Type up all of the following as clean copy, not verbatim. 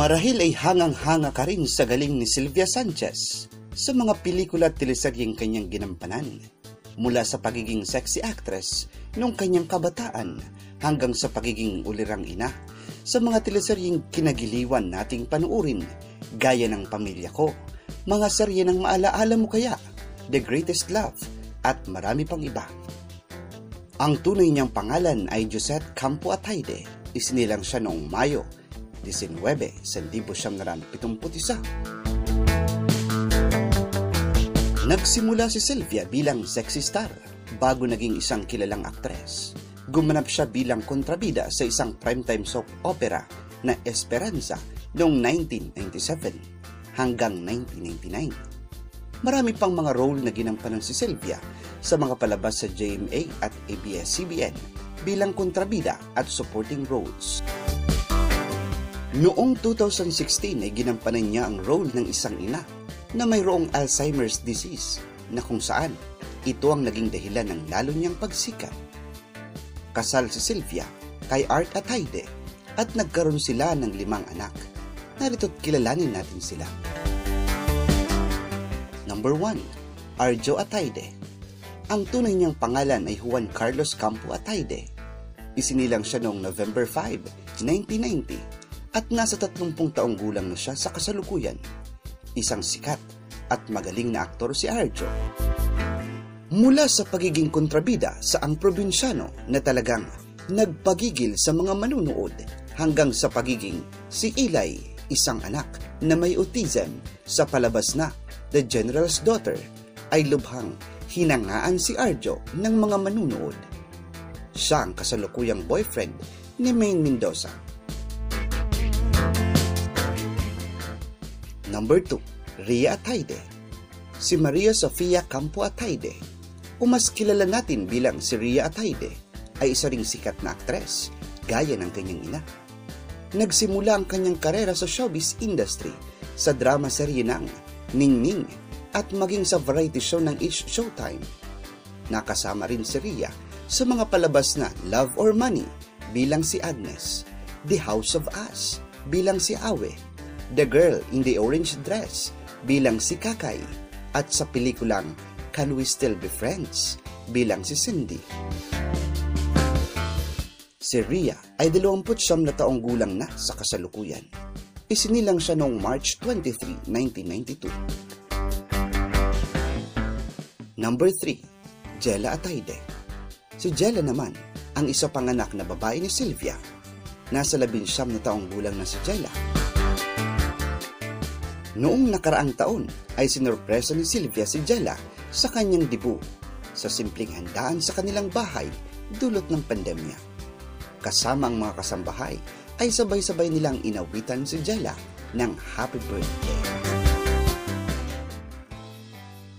Marahil ay hangang-hanga ka rin sa galing ni Sylvia Sanchez sa mga pelikula at teleseryeng kanyang ginampanan. Mula sa pagiging sexy actress noong kanyang kabataan hanggang sa pagiging ulirang ina sa mga teleseryeng kinagiliwan nating panuurin gaya ng Pamilya Ko, mga serye ng Maalaala Mo Kaya, The Greatest Love at marami pang iba. Ang tunay niyang pangalan ay Josette Campo Atayde. Isinilang siya noong Mayo 19, 1971. Nagsimula si Sylvia bilang sexy star bago naging isang kilalang aktres. Gumanap siya bilang kontrabida sa isang primetime soap opera na Esperanza noong 1997 hanggang 1999. Marami pang mga role na ginampanan si Sylvia sa mga palabas sa GMA at ABS-CBN bilang kontrabida at supporting roles. Noong 2016 ay ginampanan niya ang role ng isang ina na mayroong Alzheimer's disease na kung saan ito ang naging dahilan ng lalo niyang pagsikat. Kasal si Sylvia kay Art Atayde at nagkaroon sila ng 5 anak. Narito't kilalanin natin sila. Number 1. Arjo Atayde. Ang tunay niyang pangalan ay Juan Carlos Campo Atayde. Isinilang siya noong November 5, 1990 at nasa 30 taong gulang na siya sa kasalukuyan. Isang sikat at magaling na aktor si Arjo. Mula sa pagiging kontrabida sa Ang Probinsyano na talagang nagpagigil sa mga manunood hanggang sa pagiging si Eli, isang anak na may autism sa palabas na The General's Daughter, ay lubhang hinangaan si Arjo ng mga manunood. Siya ang kasalukuyang boyfriend ni Maine Mendoza. Number 2. Rhea Atayde. Si Maria Sofia Campo Atayde, o mas kilala natin bilang si Rhea Atayde, ay isa ring sikat na aktres, gaya ng kanyang ina. Nagsimula ang kanyang karera sa showbiz industry sa drama serye ng Ningning at maging sa variety show ng Showtime. Nakasama rin si Rhea sa mga palabas na Love or Money bilang si Agnes, The House of Us bilang si Awe, The Girl in the Orange Dress bilang si Kakay, at sa pelikulang Can We Still Be Friends bilang si Cindy. Si Rhea ay 29 na taong gulang na sa kasalukuyan. Isinilang siya noong March 23, 1992. Number 3. Jella Atayde. Si Jella naman ang isa pang anak na babae ni Sylvia. Nasa 19 na taong gulang na si Jella. Noong nakaraang taon ay sinurpresa ni Sylvia si Jella sa kanyang debut sa simpleng handaan sa kanilang bahay dulot ng pandemya. Kasama ang mga kasambahay ay sabay-sabay nilang inawitan si Jella ng Happy Birthday.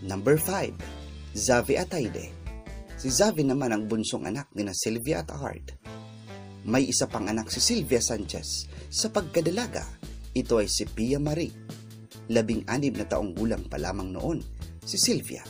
Number 5. Zavi Atayde. Si Zavi naman ang bunsong anak ni Sylvia at Art. May isa pang anak si Sylvia Sanchez sa pagkadalaga. Ito ay si Pia Marie. 16 na taong gulang pa lamang noon si Sylvia.